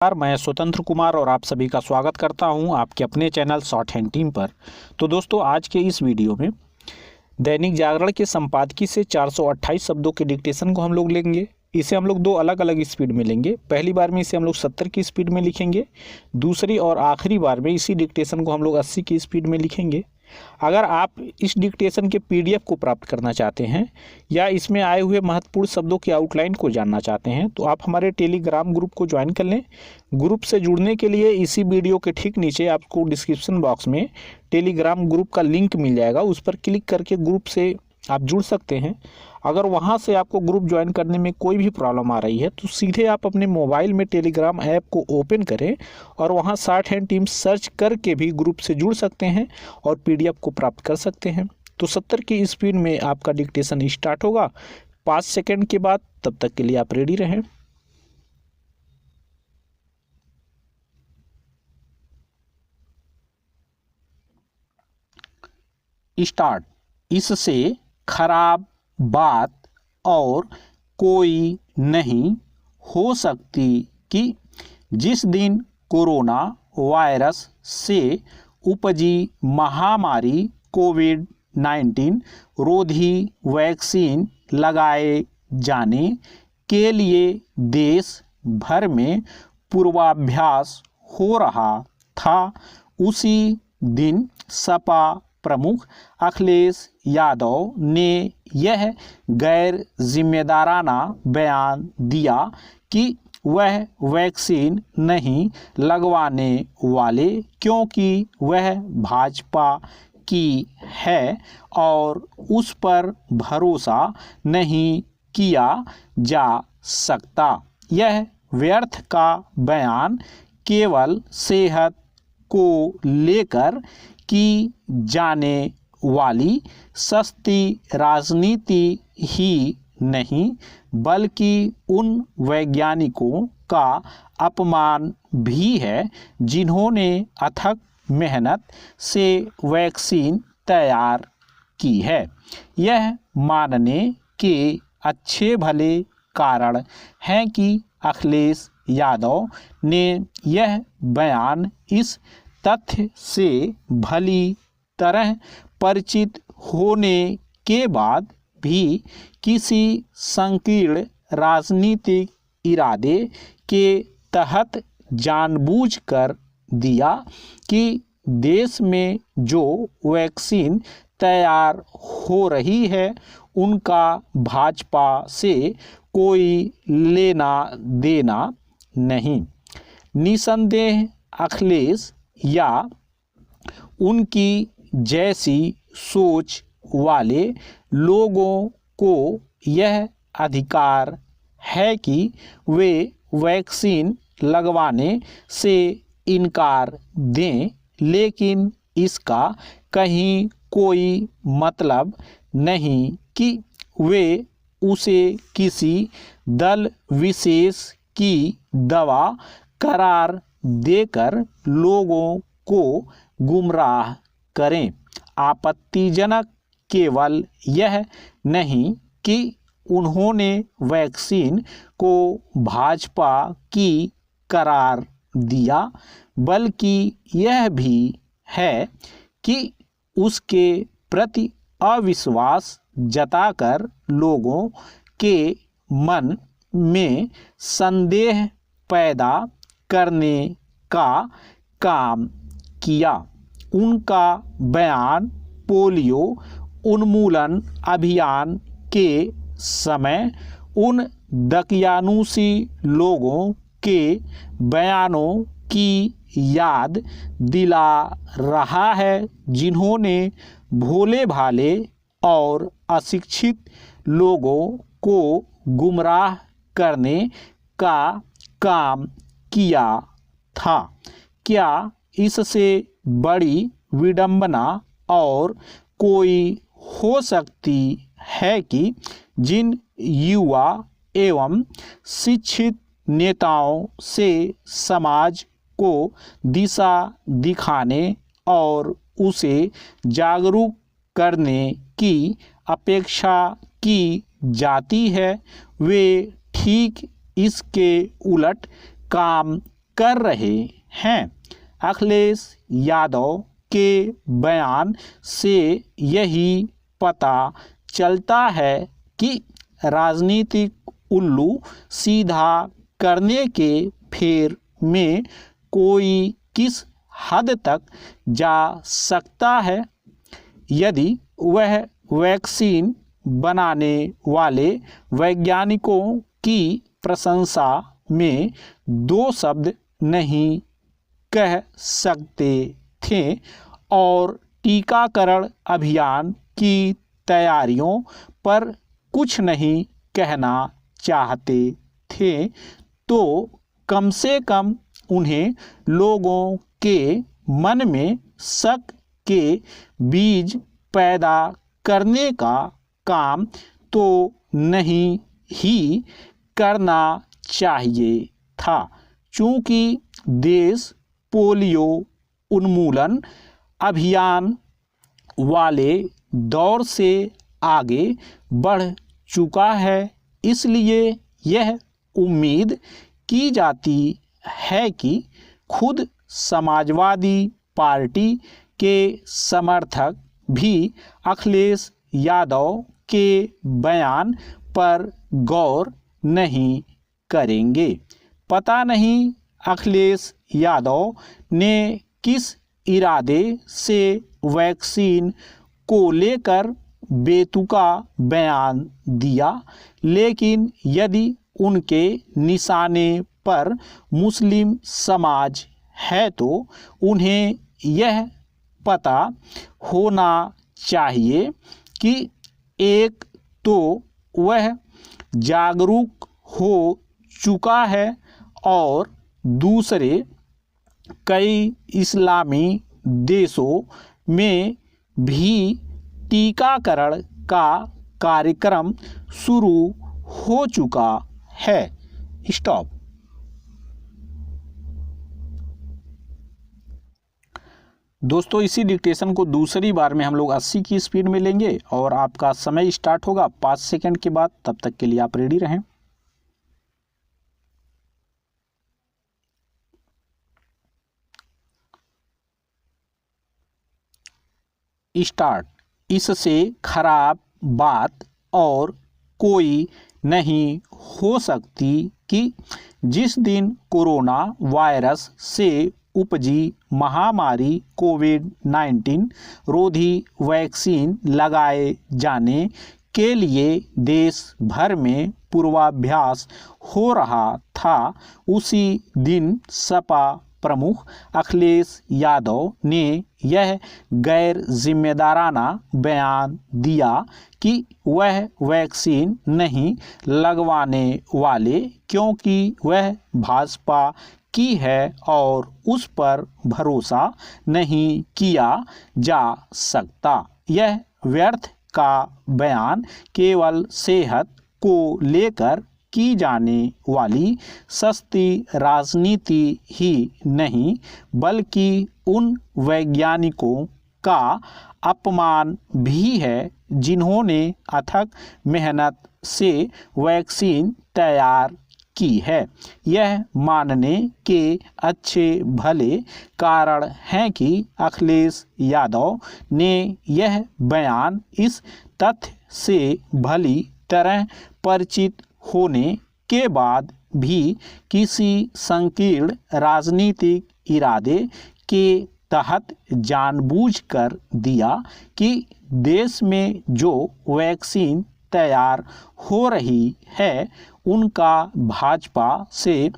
मैं स्वतंत्र कुमार और आप सभी का स्वागत करता हूं आपके अपने चैनल शॉर्ट हैंड टीम पर। तो दोस्तों, आज के इस वीडियो में दैनिक जागरण के संपादकीय से 428 शब्दों के डिक्टेशन को हम लोग लेंगे। इसे हम लोग दो अलग अलग स्पीड में लेंगे। पहली बार में इसे हम लोग 70 की स्पीड में लिखेंगे, दूसरी और आखिरी बार में इसी डिक्टेशन को हम लोग 80 की स्पीड में लिखेंगे। अगर आप इस डिक्टेशन के पीडीएफ को प्राप्त करना चाहते हैं या इसमें आए हुए महत्वपूर्ण शब्दों की आउटलाइन को जानना चाहते हैं तो आप हमारे टेलीग्राम ग्रुप को ज्वाइन कर लें। ग्रुप से जुड़ने के लिए इसी वीडियो के ठीक नीचे आपको डिस्क्रिप्शन बॉक्स में टेलीग्राम ग्रुप का लिंक मिल जाएगा, उस पर क्लिक करके ग्रुप से आप जुड़ सकते हैं। अगर वहां से आपको ग्रुप ज्वाइन करने में कोई भी प्रॉब्लम आ रही है तो सीधे आप अपने मोबाइल में टेलीग्राम ऐप को ओपन करें और वहां शॉर्ट हैंड टीम सर्च करके भी ग्रुप से जुड़ सकते हैं और पीडीएफ को प्राप्त कर सकते हैं। तो 70 की स्पीड में आपका डिक्टेशन स्टार्ट होगा 5 सेकंड के बाद। तब तक के लिए आप रेडी रहें। स्टार्ट। इससे खराब बात और कोई नहीं हो सकती कि जिस दिन कोरोना वायरस से उपजी महामारी कोविड-19 रोधी वैक्सीन लगाए जाने के लिए देश भर में पूर्वाभ्यास हो रहा था, उसी दिन सपा प्रमुख अखिलेश यादव ने यह गैर जिम्मेदाराना बयान दिया कि वह वैक्सीन नहीं लगवाने वाले क्योंकि वह भाजपा की है और उस पर भरोसा नहीं किया जा सकता। यह व्यर्थ का बयान केवल सेहत को लेकर की जाने वाली सस्ती राजनीति ही नहीं बल्कि उन वैज्ञानिकों का अपमान भी है जिन्होंने अथक मेहनत से वैक्सीन तैयार की है। यह मानने के अच्छे भले कारण हैं कि अखिलेश यादव ने यह बयान इस तथ्य से भली तरह परिचित होने के बाद भी किसी संकीर्ण राजनीतिक इरादे के तहत जानबूझकर दिया कि देश में जो वैक्सीन तैयार हो रही है उनका भाजपा से कोई लेना देना नहीं। निसंदेह अखिलेश या उनकी जैसी सोच वाले लोगों को यह अधिकार है कि वे वैक्सीन लगवाने से इनकार दें, लेकिन इसका कहीं कोई मतलब नहीं कि वे उसे किसी दल विशेष की दवा करार देकर लोगों को गुमराह करें। आपत्तिजनक केवल यह नहीं कि उन्होंने वैक्सीन को भाजपा की करार दिया, बल्कि यह भी है कि उसके प्रति अविश्वास जताकर लोगों के मन में संदेह पैदा करने का काम किया। उनका बयान पोलियो उन्मूलन अभियान के समय उन दकियानूसी लोगों के बयानों की याद दिला रहा है जिन्होंने भोले भाले और अशिक्षित लोगों को गुमराह करने का काम किया था। क्या इससे बड़ी विडंबना और कोई हो सकती है कि जिन युवा एवं शिक्षित नेताओं से समाज को दिशा दिखाने और उसे जागरूक करने की अपेक्षा की जाती है, वे ठीक इसके उलट काम कर रहे हैं। अखिलेश यादव के बयान से यही पता चलता है कि राजनीतिक उल्लू सीधा करने के फेर में कोई किस हद तक जा सकता है। यदि वह वैक्सीन बनाने वाले वैज्ञानिकों की प्रशंसा में दो शब्द नहीं कह सकते थे और टीकाकरण अभियान की तैयारियों पर कुछ नहीं कहना चाहते थे, तो कम से कम उन्हें लोगों के मन में शक के बीज पैदा करने का काम तो नहीं ही करना चाहिए था। चूँकि देश पोलियो उन्मूलन अभियान वाले दौर से आगे बढ़ चुका है, इसलिए यह उम्मीद की जाती है कि खुद समाजवादी पार्टी के समर्थक भी अखिलेश यादव के बयान पर गौर नहीं करेंगे। पता नहीं अखिलेश यादव ने किस इरादे से वैक्सीन को लेकर बेतुका बयान दिया, लेकिन यदि उनके निशाने पर मुस्लिम समाज है तो उन्हें यह पता होना चाहिए कि एक तो वह जागरूक हो चुका है और दूसरे कई इस्लामी देशों में भी टीकाकरण का कार्यक्रम शुरू हो चुका है। स्टॉप। दोस्तों, इसी डिक्टेशन को दूसरी बार में हम लोग 80 की स्पीड में लेंगे और आपका समय स्टार्ट होगा 5 सेकंड के बाद। तब तक के लिए आप रेडी रहें। स्टार्ट। इससे खराब बात और कोई नहीं हो सकती कि जिस दिन कोरोना वायरस से उपजी महामारी कोविड-19 रोधी वैक्सीन लगाए जाने के लिए देश भर में पूर्वाभ्यास हो रहा था, उसी दिन सपा प्रमुख अखिलेश यादव ने यह गैर जिम्मेदाराना बयान दिया कि वह वैक्सीन नहीं लगवाने वाले, क्योंकि वह भाजपा की है और उस पर भरोसा नहीं किया जा सकता। यह व्यर्थ का बयान केवल सेहत को लेकर की जाने वाली सस्ती राजनीति ही नहीं, बल्कि उन वैज्ञानिकों का अपमान भी है जिन्होंने अथक मेहनत से वैक्सीन तैयार की है। यह मानने के अच्छे भले कारण हैं कि अखिलेश यादव ने यह बयान इस तथ्य से भली तरह परिचित होने के बाद भी किसी संकीर्ण राजनीतिक इरादे के तहत जानबूझकर दिया कि देश में जो वैक्सीन तैयार हो रही है उनका भाजपा से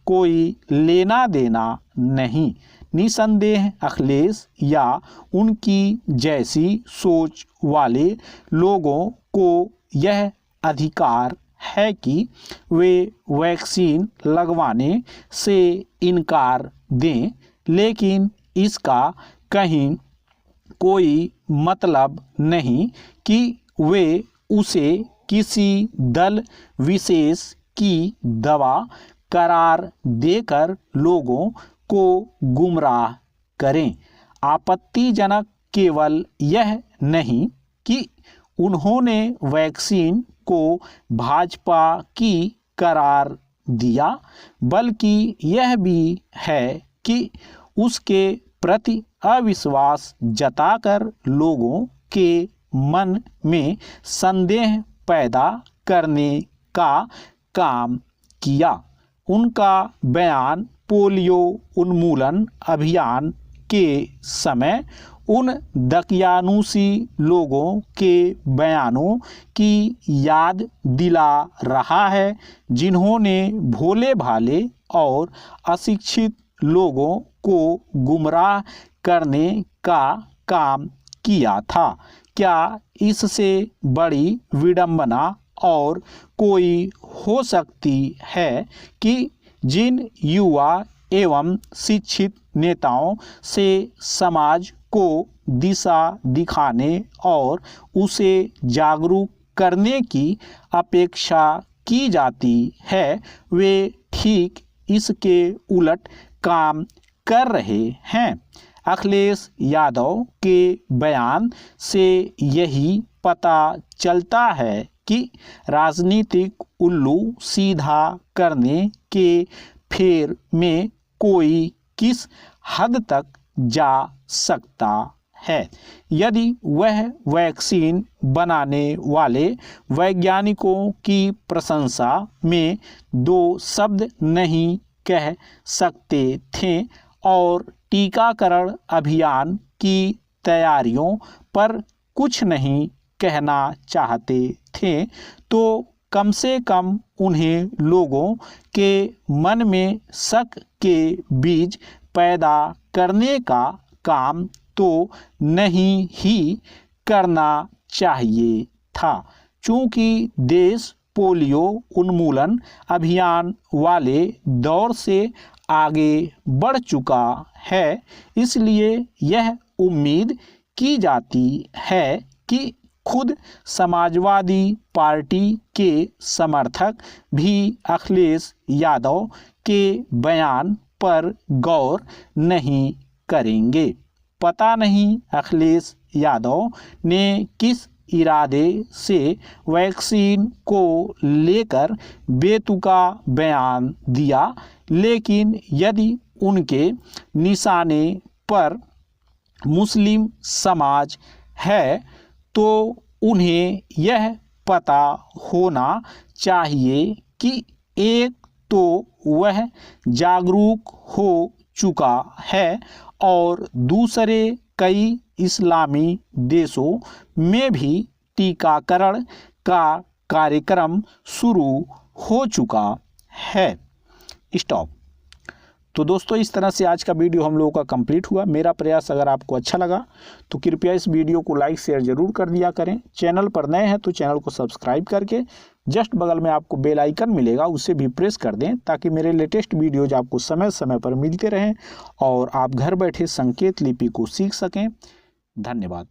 कोई लेना देना नहीं। निसंदेह अखिलेश या उनकी जैसी सोच वाले लोगों को यह अधिकार है कि वे वैक्सीन लगवाने से इनकार दें, लेकिन इसका कहीं कोई मतलब नहीं कि वे उसे किसी दल विशेष की दवा करार देकर लोगों को गुमराह करें। आपत्तिजनक केवल यह नहीं कि उन्होंने वैक्सीन को भाजपा की करार दिया, बल्कि यह भी है कि उसके प्रति अविश्वास जताकर लोगों के मन में संदेह पैदा करने का काम किया। उनका बयान पोलियो उन्मूलन अभियान के समय उन दकियानूसी लोगों के बयानों की याद दिला रहा है जिन्होंने भोले भाले और अशिक्षित लोगों को गुमराह करने का काम किया था। क्या इससे बड़ी विडंबना और कोई हो सकती है कि जिन युवा एवं शिक्षित नेताओं से समाज को दिशा दिखाने और उसे जागरूक करने की अपेक्षा की जाती है, वे ठीक इसके उलट काम कर रहे हैं। अखिलेश यादव के बयान से यही पता चलता है कि राजनीतिक उल्लू सीधा करने के फेर में कोई किस हद तक जा सकता है। यदि वह वैक्सीन बनाने वाले वैज्ञानिकों की प्रशंसा में दो शब्द नहीं कह सकते थे और टीकाकरण अभियान की तैयारियों पर कुछ नहीं कहना चाहते थे, तो कम से कम उन्हें लोगों के मन में शक के बीज पैदा करने का काम तो नहीं ही करना चाहिए था। चूँकि देश पोलियो उन्मूलन अभियान वाले दौर से आगे बढ़ चुका है, इसलिए यह उम्मीद की जाती है कि खुद समाजवादी पार्टी के समर्थक भी अखिलेश यादव के बयान पर गौर नहीं करेंगे। पता नहीं अखिलेश यादव ने किस इरादे से वैक्सीन को लेकर बेतुका बयान दिया, लेकिन यदि उनके निशाने पर मुस्लिम समाज है तो उन्हें यह पता होना चाहिए कि एक तो वह जागरूक हो चुका है और दूसरे कई इस्लामी देशों में भी टीकाकरण का कार्यक्रम शुरू हो चुका है। स्टॉप। तो दोस्तों, इस तरह से आज का वीडियो हम लोगों का कंप्लीट हुआ। मेरा प्रयास अगर आपको अच्छा लगा तो कृपया इस वीडियो को लाइक शेयर जरूर कर दिया करें। चैनल पर नए हैं तो चैनल को सब्सक्राइब करके जस्ट बगल में आपको बेल आइकन मिलेगा, उसे भी प्रेस कर दें ताकि मेरे लेटेस्ट वीडियोज आपको समय समय पर मिलते रहें और आप घर बैठे संकेत लिपि को सीख सकें। धन्यवाद।